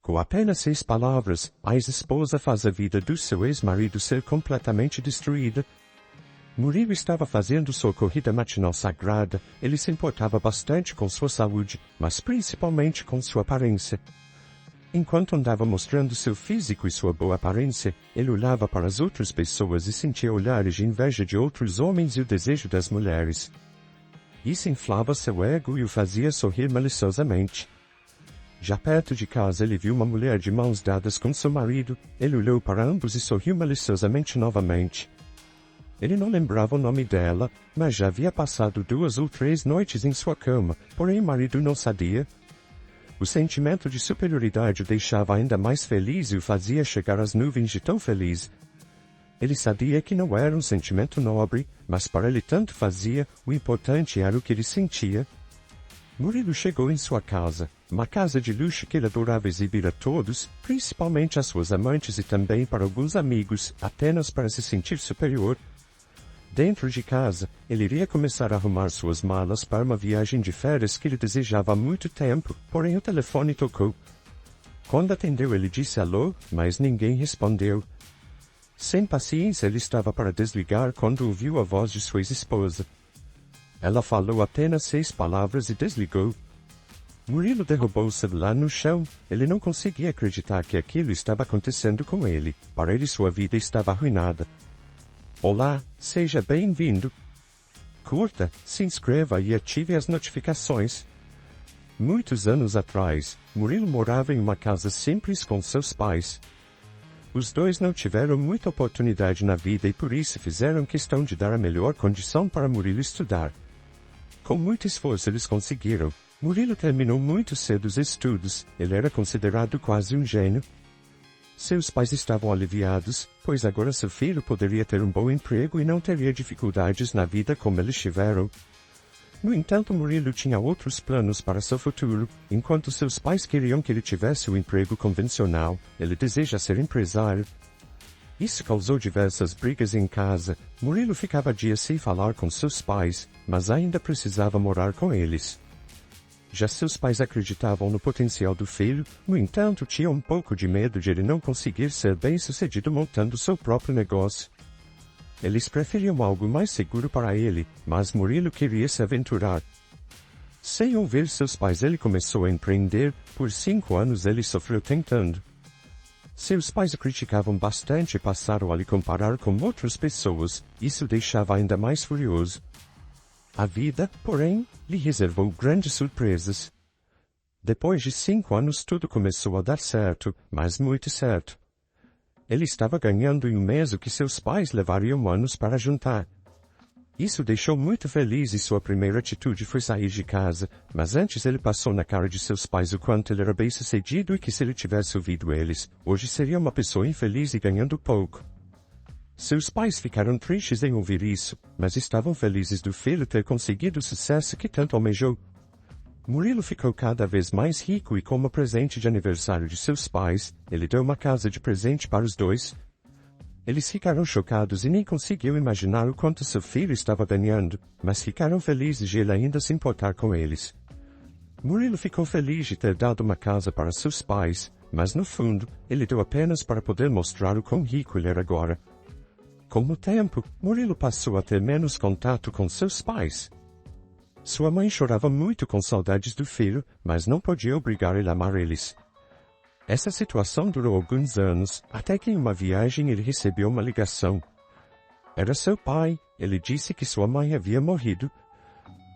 Com apenas 6 palavras, a ex-esposa faz a vida do seu ex-marido ser completamente destruída. Murilo estava fazendo sua corrida matinal sagrada, ele se importava bastante com sua saúde, mas principalmente com sua aparência. Enquanto andava mostrando seu físico e sua boa aparência, ele olhava para as outras pessoas e sentia olhares de inveja de outros homens e o desejo das mulheres. Isso inflava seu ego e o fazia sorrir maliciosamente. Já perto de casa ele viu uma mulher de mãos dadas com seu marido, ele olhou para ambos e sorriu maliciosamente novamente. Ele não lembrava o nome dela, mas já havia passado 2 ou 3 noites em sua cama, porém o marido não sabia. O sentimento de superioridade o deixava ainda mais feliz e o fazia chegar às nuvens de tão feliz. Ele sabia que não era um sentimento nobre, mas para ele tanto fazia, o importante era o que ele sentia. Murilo chegou em sua casa, uma casa de luxo que ele adorava exibir a todos, principalmente às suas amantes e também para alguns amigos, apenas para se sentir superior. Dentro de casa, ele iria começar a arrumar suas malas para uma viagem de férias que ele desejava há muito tempo, porém o telefone tocou. Quando atendeu ele disse alô, mas ninguém respondeu. Sem paciência ele estava para desligar quando ouviu a voz de sua ex-esposa. Ela falou apenas 6 palavras e desligou. Murilo derrubou o celular no chão, ele não conseguia acreditar que aquilo estava acontecendo com ele, para ele sua vida estava arruinada. Olá, seja bem-vindo. Curta, se inscreva e ative as notificações. Muitos anos atrás, Murilo morava em uma casa simples com seus pais. Os dois não tiveram muita oportunidade na vida e por isso fizeram questão de dar a melhor condição para Murilo estudar. Com muito esforço eles conseguiram. Murilo terminou muito cedo os estudos, ele era considerado quase um gênio. Seus pais estavam aliviados, pois agora seu filho poderia ter um bom emprego e não teria dificuldades na vida como eles tiveram. No entanto, Murilo tinha outros planos para seu futuro. Enquanto seus pais queriam que ele tivesse o emprego convencional, ele deseja ser empresário. Isso causou diversas brigas em casa. Murilo ficava dias sem falar com seus pais, mas ainda precisava morar com eles. Já seus pais acreditavam no potencial do filho, no entanto tinham um pouco de medo de ele não conseguir ser bem-sucedido montando seu próprio negócio. Eles preferiam algo mais seguro para ele, mas Murilo queria se aventurar. Sem ouvir seus pais ele começou a empreender, por 5 anos ele sofreu tentando. Seus pais o criticavam bastante e passaram a lhe comparar com outras pessoas, isso o deixava ainda mais furioso. A vida, porém, lhe reservou grandes surpresas. Depois de 5 anos tudo começou a dar certo, mas muito certo. Ele estava ganhando em um mês o que seus pais levariam anos para juntar. Isso o deixou muito feliz e sua primeira atitude foi sair de casa, mas antes ele passou na cara de seus pais o quanto ele era bem-sucedido e que se ele tivesse ouvido eles, hoje seria uma pessoa infeliz e ganhando pouco. Seus pais ficaram tristes em ouvir isso, mas estavam felizes do filho ter conseguido o sucesso que tanto almejou. Murilo ficou cada vez mais rico e como presente de aniversário de seus pais, ele deu uma casa de presente para os dois. Eles ficaram chocados e nem conseguiam imaginar o quanto seu filho estava ganhando, mas ficaram felizes de ele ainda se importar com eles. Murilo ficou feliz de ter dado uma casa para seus pais, mas no fundo, ele deu apenas para poder mostrar o quão rico ele era agora. Com o tempo, Murilo passou a ter menos contato com seus pais. Sua mãe chorava muito com saudades do filho, mas não podia obrigar ele a amar eles. Essa situação durou alguns anos, até que em uma viagem ele recebeu uma ligação. Era seu pai, ele disse que sua mãe havia morrido.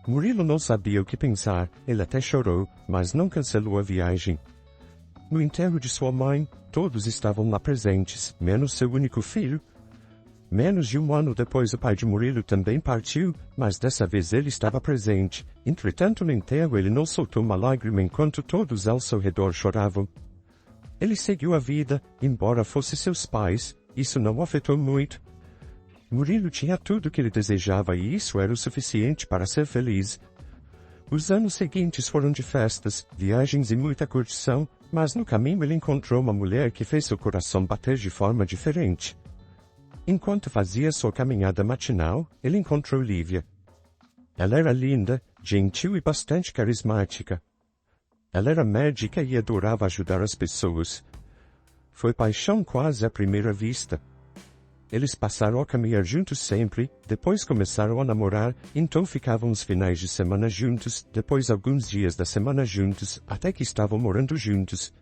Murilo não sabia o que pensar, ele até chorou, mas não cancelou a viagem. No enterro de sua mãe, todos estavam lá presentes, menos seu único filho. Menos de 1 ano depois o pai de Murilo também partiu, mas dessa vez ele estava presente. Entretanto no enterro ele não soltou uma lágrima enquanto todos ao seu redor choravam. Ele seguiu a vida, embora fosse seus pais, isso não o afetou muito. Murilo tinha tudo o que ele desejava e isso era o suficiente para ser feliz. Os anos seguintes foram de festas, viagens e muita curtição, mas no caminho ele encontrou uma mulher que fez seu coração bater de forma diferente. Enquanto fazia sua caminhada matinal, ele encontrou Lívia. Ela era linda, gentil e bastante carismática. Ela era médica e adorava ajudar as pessoas. Foi paixão quase à primeira vista. Eles passaram a caminhar juntos sempre, depois começaram a namorar, então ficavam os finais de semana juntos, depois alguns dias da semana juntos, até que estavam morando juntos.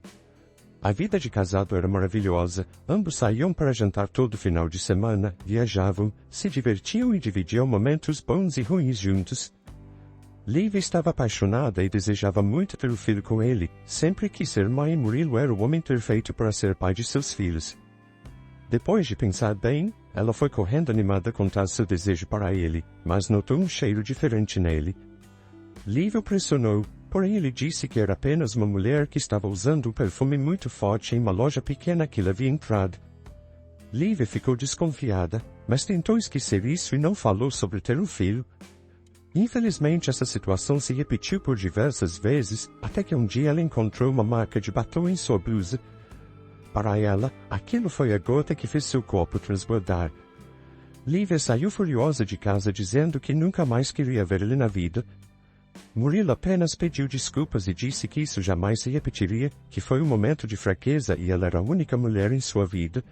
A vida de casado era maravilhosa, ambos saíam para jantar todo final de semana, viajavam, se divertiam e dividiam momentos bons e ruins juntos. Liv estava apaixonada e desejava muito ter um filho com ele, sempre quis ser mãe e Murilo era o homem perfeito para ser pai de seus filhos. Depois de pensar bem, ela foi correndo animada contar seu desejo para ele, mas notou um cheiro diferente nele. Liv o pressionou, porém ele disse que era apenas uma mulher que estava usando um perfume muito forte em uma loja pequena que ele havia entrado. Liv ficou desconfiada, mas tentou esquecer isso e não falou sobre ter um filho. Infelizmente essa situação se repetiu por diversas vezes, até que um dia ela encontrou uma marca de batom em sua blusa. Para ela, aquilo foi a gota que fez seu corpo transbordar. Liv saiu furiosa de casa dizendo que nunca mais queria ver ele na vida. Murilo apenas pediu desculpas e disse que isso jamais se repetiria, que foi um momento de fraqueza e ela era a única mulher em sua vida.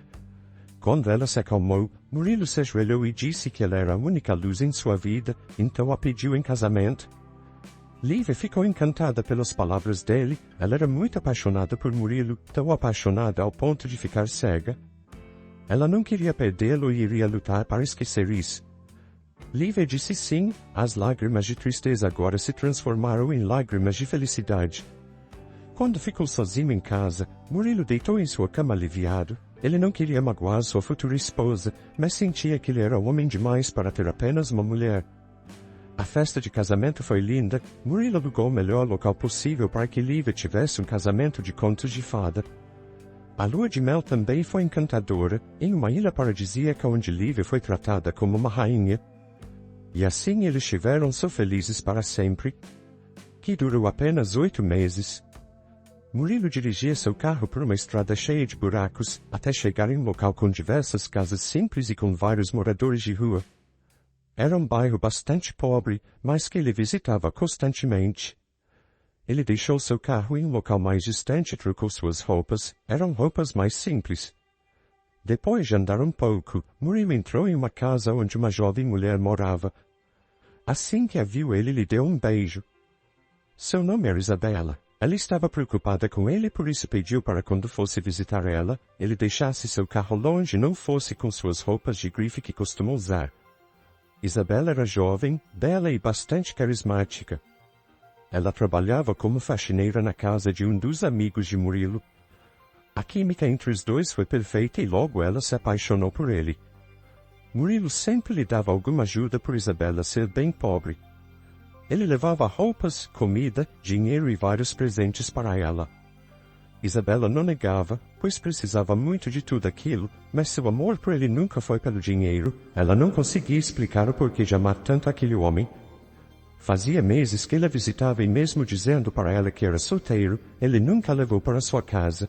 Quando ela se acalmou, Murilo se ajoelhou e disse que ela era a única luz em sua vida, então a pediu em casamento. Liv ficou encantada pelas palavras dele, ela era muito apaixonada por Murilo, tão apaixonada ao ponto de ficar cega. Ela não queria perdê-lo e iria lutar para esquecer isso. Liv disse sim, as lágrimas de tristeza agora se transformaram em lágrimas de felicidade. Quando ficou sozinho em casa, Murilo deitou em sua cama aliviado. Ele não queria magoar sua futura esposa, mas sentia que ele era homem demais para ter apenas uma mulher. A festa de casamento foi linda, Murilo alugou o melhor local possível para que Liv tivesse um casamento de contos de fada. A lua de mel também foi encantadora, em uma ilha paradisíaca onde Liv foi tratada como uma rainha. E assim eles estiveram felizes para sempre. Que durou apenas 8 meses. Murilo dirigia seu carro por uma estrada cheia de buracos, até chegar em um local com diversas casas simples e com vários moradores de rua. Era um bairro bastante pobre, mas que ele visitava constantemente. Ele deixou seu carro em um local mais distante e trocou suas roupas, eram roupas mais simples. Depois de andar um pouco, Murilo entrou em uma casa onde uma jovem mulher morava. Assim que a viu, ele lhe deu um beijo. Seu nome era Isabela. Ela estava preocupada com ele, por isso pediu para quando fosse visitar ela, ele deixasse seu carro longe e não fosse com suas roupas de grife que costuma usar. Isabela era jovem, bela e bastante carismática. Ela trabalhava como faxineira na casa de um dos amigos de Murilo. A química entre os dois foi perfeita e logo ela se apaixonou por ele. Murilo sempre lhe dava alguma ajuda por Isabela ser bem pobre. Ele levava roupas, comida, dinheiro e vários presentes para ela. Isabela não negava, pois precisava muito de tudo aquilo, mas seu amor por ele nunca foi pelo dinheiro. Ela não conseguia explicar o porquê de amar tanto aquele homem. Fazia meses que ele a visitava e mesmo dizendo para ela que era solteiro, ele nunca a levou para sua casa.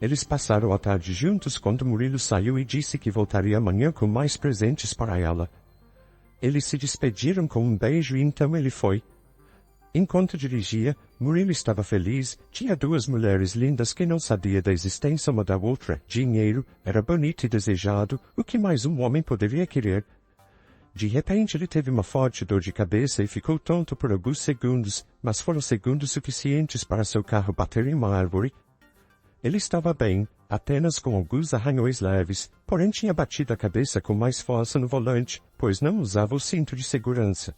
Eles passaram a tarde juntos quando Murilo saiu e disse que voltaria amanhã com mais presentes para ela. Eles se despediram com um beijo e então ele foi. Enquanto dirigia, Murilo estava feliz, tinha 2 mulheres lindas que não sabia da existência uma da outra, dinheiro, era bonito e desejado, o que mais um homem poderia querer? De repente ele teve uma forte dor de cabeça e ficou tonto por alguns segundos, mas foram segundos suficientes para seu carro bater em uma árvore. Ele estava bem, apenas com alguns arranhões leves, porém tinha batido a cabeça com mais força no volante, pois não usava o cinto de segurança.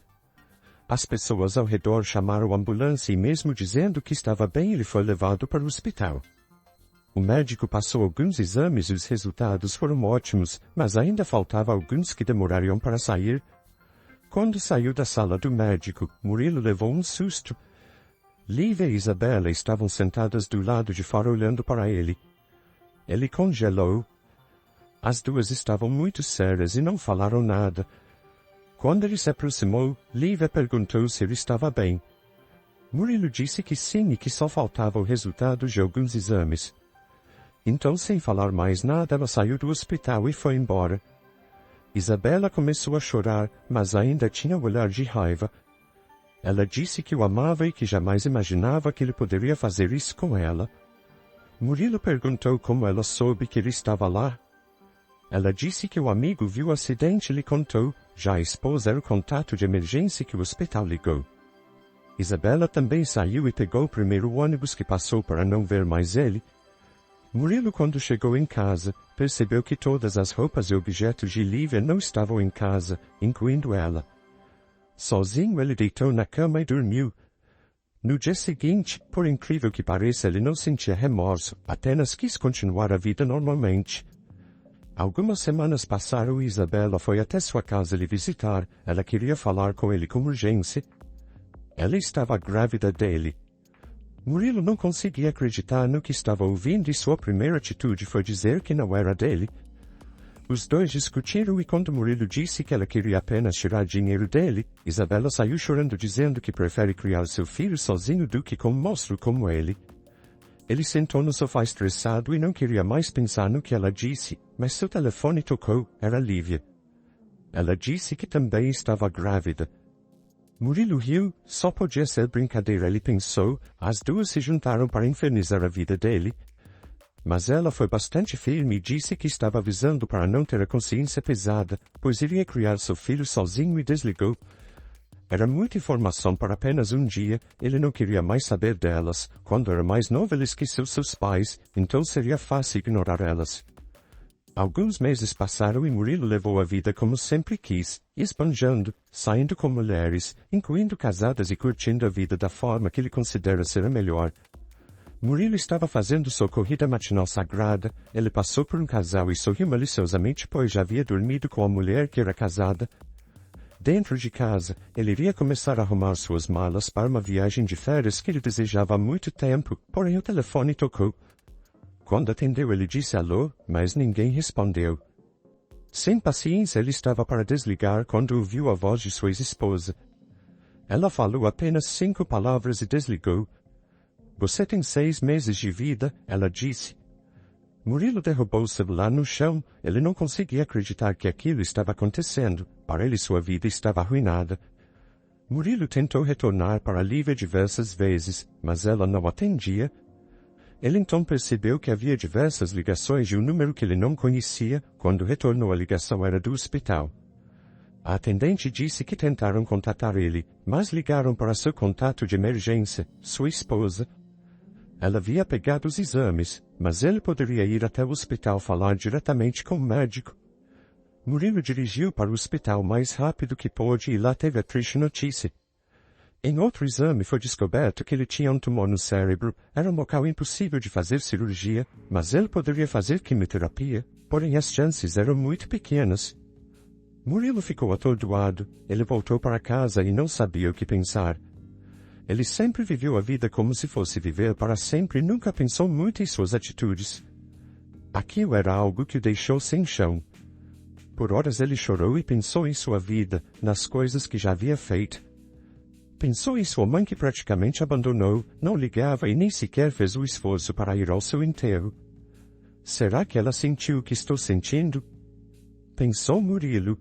As pessoas ao redor chamaram a ambulância e mesmo dizendo que estava bem ele foi levado para o hospital. O médico passou alguns exames e os resultados foram ótimos, mas ainda faltava alguns que demorariam para sair. Quando saiu da sala do médico, Murilo levou um susto. Liv e Isabela estavam sentadas do lado de fora olhando para ele. Ele congelou. As duas estavam muito sérias e não falaram nada. Quando ele se aproximou, Liv perguntou se ele estava bem. Murilo disse que sim e que só faltava o resultado de alguns exames. Então, sem falar mais nada, ela saiu do hospital e foi embora. Isabela começou a chorar, mas ainda tinha um olhar de raiva. Ela disse que o amava e que jamais imaginava que ele poderia fazer isso com ela. Murilo perguntou como ela soube que ele estava lá. Ela disse que o amigo viu o acidente e lhe contou, já a esposa era o contato de emergência que o hospital ligou. Isabela também saiu e pegou o primeiro ônibus que passou para não ver mais ele. Murilo, quando chegou em casa, percebeu que todas as roupas e objetos de Lívia não estavam em casa, incluindo ela. Sozinho ele deitou na cama e dormiu. No dia seguinte, por incrível que pareça, ele não sentia remorso, apenas quis continuar a vida normalmente. Algumas semanas passaram e Isabela foi até sua casa lhe visitar. Ela queria falar com ele com urgência. Ela estava grávida dele. Murilo não conseguia acreditar no que estava ouvindo e sua primeira atitude foi dizer que não era dele. Os dois discutiram e quando Murilo disse que ela queria apenas tirar dinheiro dele, Isabela saiu chorando dizendo que prefere criar seu filho sozinho do que com um monstro como ele. Ele sentou no sofá estressado e não queria mais pensar no que ela disse, mas seu telefone tocou, era Lívia. Ela disse que também estava grávida. Murilo riu, só podia ser brincadeira, ele pensou, as duas se juntaram para infernizar a vida dele. Mas ela foi bastante firme e disse que estava avisando para não ter a consciência pesada, pois iria criar seu filho sozinho e desligou. Era muita informação para apenas um dia, ele não queria mais saber delas. Quando era mais novo ele esqueceu seus pais, então seria fácil ignorar elas. Alguns meses passaram e Murilo levou a vida como sempre quis, esbanjando, saindo com mulheres, incluindo casadas e curtindo a vida da forma que ele considera ser a melhor. Murilo estava fazendo sua corrida matinal sagrada, ele passou por um casal e sorriu maliciosamente pois já havia dormido com a mulher que era casada. Dentro de casa, ele iria começar a arrumar suas malas para uma viagem de férias que ele desejava há muito tempo, porém o telefone tocou. Quando atendeu ele disse alô, mas ninguém respondeu. Sem paciência ele estava para desligar quando ouviu a voz de sua ex-esposa. Ela falou apenas 5 palavras e desligou. Você tem 6 meses de vida, ela disse. Murilo derrubou o celular no chão, ele não conseguia acreditar que aquilo estava acontecendo, para ele sua vida estava arruinada. Murilo tentou retornar para Lívia diversas vezes, mas ela não atendia. Ele então percebeu que havia diversas ligações de um número que ele não conhecia. Quando retornou a ligação era do hospital. A atendente disse que tentaram contatar ele, mas ligaram para seu contato de emergência, sua esposa. Ela havia pegado os exames, mas ele poderia ir até o hospital falar diretamente com o médico. Murilo dirigiu para o hospital o mais rápido que pôde e lá teve a triste notícia. Em outro exame foi descoberto que ele tinha um tumor no cérebro, era um local impossível de fazer cirurgia, mas ele poderia fazer quimioterapia, porém as chances eram muito pequenas. Murilo ficou atordoado, ele voltou para casa e não sabia o que pensar. Ele sempre viveu a vida como se fosse viver para sempre e nunca pensou muito em suas atitudes. Aquilo era algo que o deixou sem chão. Por horas ele chorou e pensou em sua vida, nas coisas que já havia feito. Pensou em sua mãe que praticamente abandonou, não ligava e nem sequer fez o esforço para ir ao seu enterro. Será que ela sentiu o que estou sentindo? Pensou Murilo.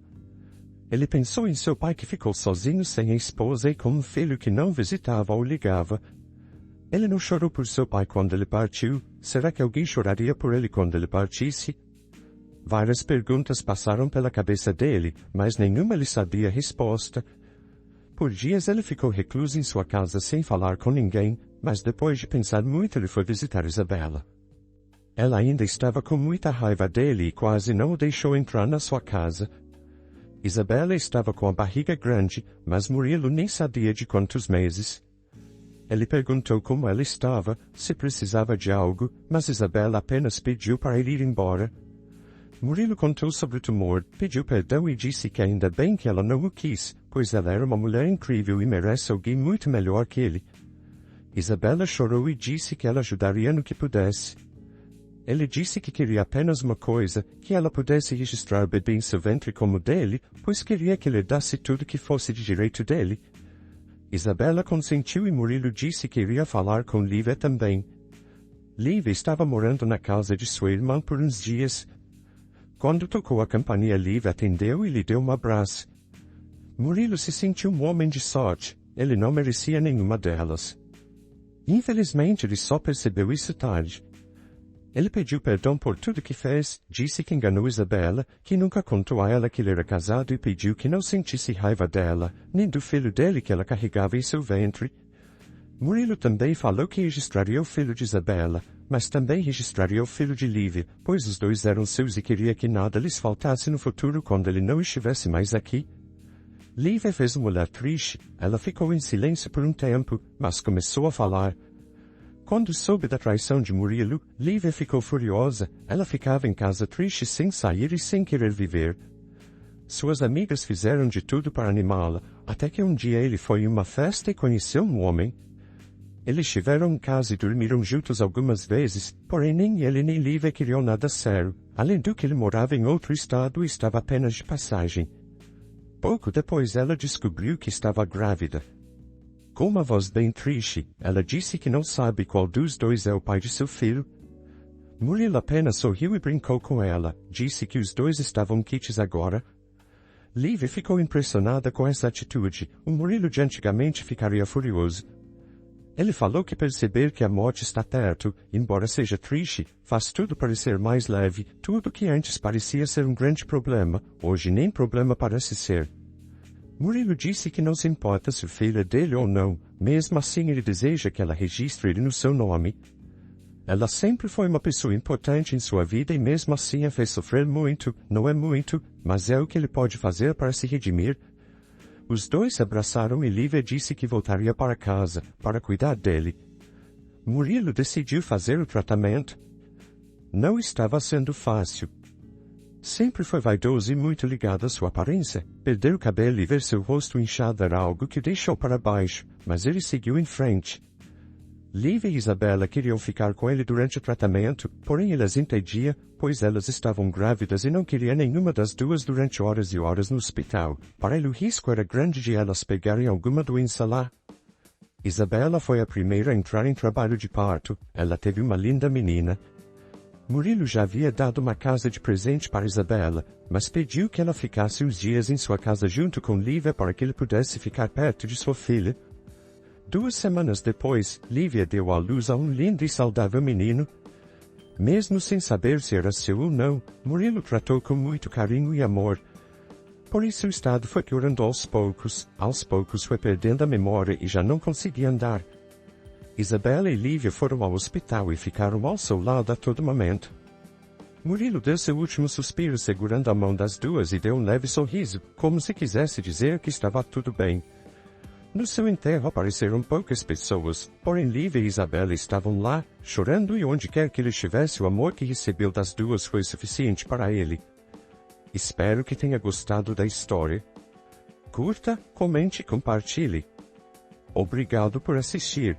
Ele pensou em seu pai que ficou sozinho sem a esposa e com um filho que não visitava ou ligava. Ele não chorou por seu pai quando ele partiu, será que alguém choraria por ele quando ele partisse? Várias perguntas passaram pela cabeça dele, mas nenhuma lhe sabia a resposta. Por dias ele ficou recluso em sua casa sem falar com ninguém, mas depois de pensar muito ele foi visitar Isabela. Ela ainda estava com muita raiva dele e quase não o deixou entrar na sua casa. Isabela estava com a barriga grande, mas Murilo nem sabia de quantos meses. Ele perguntou como ela estava, se precisava de algo, mas Isabela apenas pediu para ele ir embora. Murilo contou sobre o tumor, pediu perdão e disse que ainda bem que ela não o quis, pois ela era uma mulher incrível e merece alguém muito melhor que ele. Isabela chorou e disse que ela ajudaria no que pudesse. Ele disse que queria apenas uma coisa, que ela pudesse registrar o bebê em seu ventre como dele, pois queria que ele dasse tudo que fosse de direito dele. Isabela consentiu e Murilo disse que iria falar com Lívia também. Lívia estava morando na casa de sua irmã por uns dias. Quando tocou a campainha, Lívia atendeu e lhe deu um abraço. Murilo se sentiu um homem de sorte. ele não merecia nenhuma delas. Infelizmente ele só percebeu isso tarde. Ele pediu perdão por tudo que fez, disse que enganou Isabela, que nunca contou a ela que ele era casado e pediu que não sentisse raiva dela, nem do filho dele que ela carregava em seu ventre. Murilo também falou que registraria o filho de Isabela, mas também registraria o filho de Lívia, pois os dois eram seus e queria que nada lhes faltasse no futuro quando ele não estivesse mais aqui. Lívia fez uma olhar triste, ela ficou em silêncio por um tempo, mas começou a falar. Quando soube da traição de Murilo, Lívia ficou furiosa, ela ficava em casa triste sem sair e sem querer viver. Suas amigas fizeram de tudo para animá-la, até que um dia ele foi em uma festa e conheceu um homem. Eles tiveram em casa e dormiram juntos algumas vezes, porém nem ele nem Lívia queriam nada sério, além do que ele morava em outro estado e estava apenas de passagem. Pouco depois ela descobriu que estava grávida. Com uma voz bem triste, ela disse que não sabe qual dos dois é o pai de seu filho. Murilo apenas sorriu e brincou com ela, disse que os dois estavam quites agora. Lívia ficou impressionada com essa atitude, o Murilo de antigamente ficaria furioso. Ele falou que perceber que a morte está perto, embora seja triste, faz tudo parecer mais leve, tudo que antes parecia ser um grande problema, hoje nem problema parece ser. Murilo disse que não se importa se o filho é dele ou não, mesmo assim ele deseja que ela registre ele no seu nome. Ela sempre foi uma pessoa importante em sua vida e mesmo assim a fez sofrer muito, não é muito, mas é o que ele pode fazer para se redimir. Os dois se abraçaram e Lívia disse que voltaria para casa, para cuidar dele. Murilo decidiu fazer o tratamento. Não estava sendo fácil. Sempre foi vaidoso e muito ligado à sua aparência. Perder o cabelo e ver seu rosto inchado era algo que deixou para baixo, mas ele seguiu em frente. Lívia e Isabela queriam ficar com ele durante o tratamento, porém ele as impedia, pois elas estavam grávidas e não queria nenhuma das duas durante horas e horas no hospital. Para ele o risco era grande de elas pegarem alguma doença lá. Isabela foi a primeira a entrar em trabalho de parto, ela teve uma linda menina. Murilo já havia dado uma casa de presente para Isabela, mas pediu que ela ficasse uns dias em sua casa junto com Lívia para que ele pudesse ficar perto de sua filha. 2 semanas depois, Lívia deu à luz a um lindo e saudável menino. Mesmo sem saber se era seu ou não, Murilo tratou com muito carinho e amor. Por isso o estado foi piorando aos poucos foi perdendo a memória e já não conseguia andar. Isabela e Lívia foram ao hospital e ficaram ao seu lado a todo momento. Murilo deu seu último suspiro segurando a mão das duas e deu um leve sorriso, como se quisesse dizer que estava tudo bem. No seu enterro apareceram poucas pessoas, porém Lívia e Isabela estavam lá, chorando e onde quer que ele estivesse o amor que recebeu das duas foi suficiente para ele. Espero que tenha gostado da história. Curta, comente e compartilhe. Obrigado por assistir.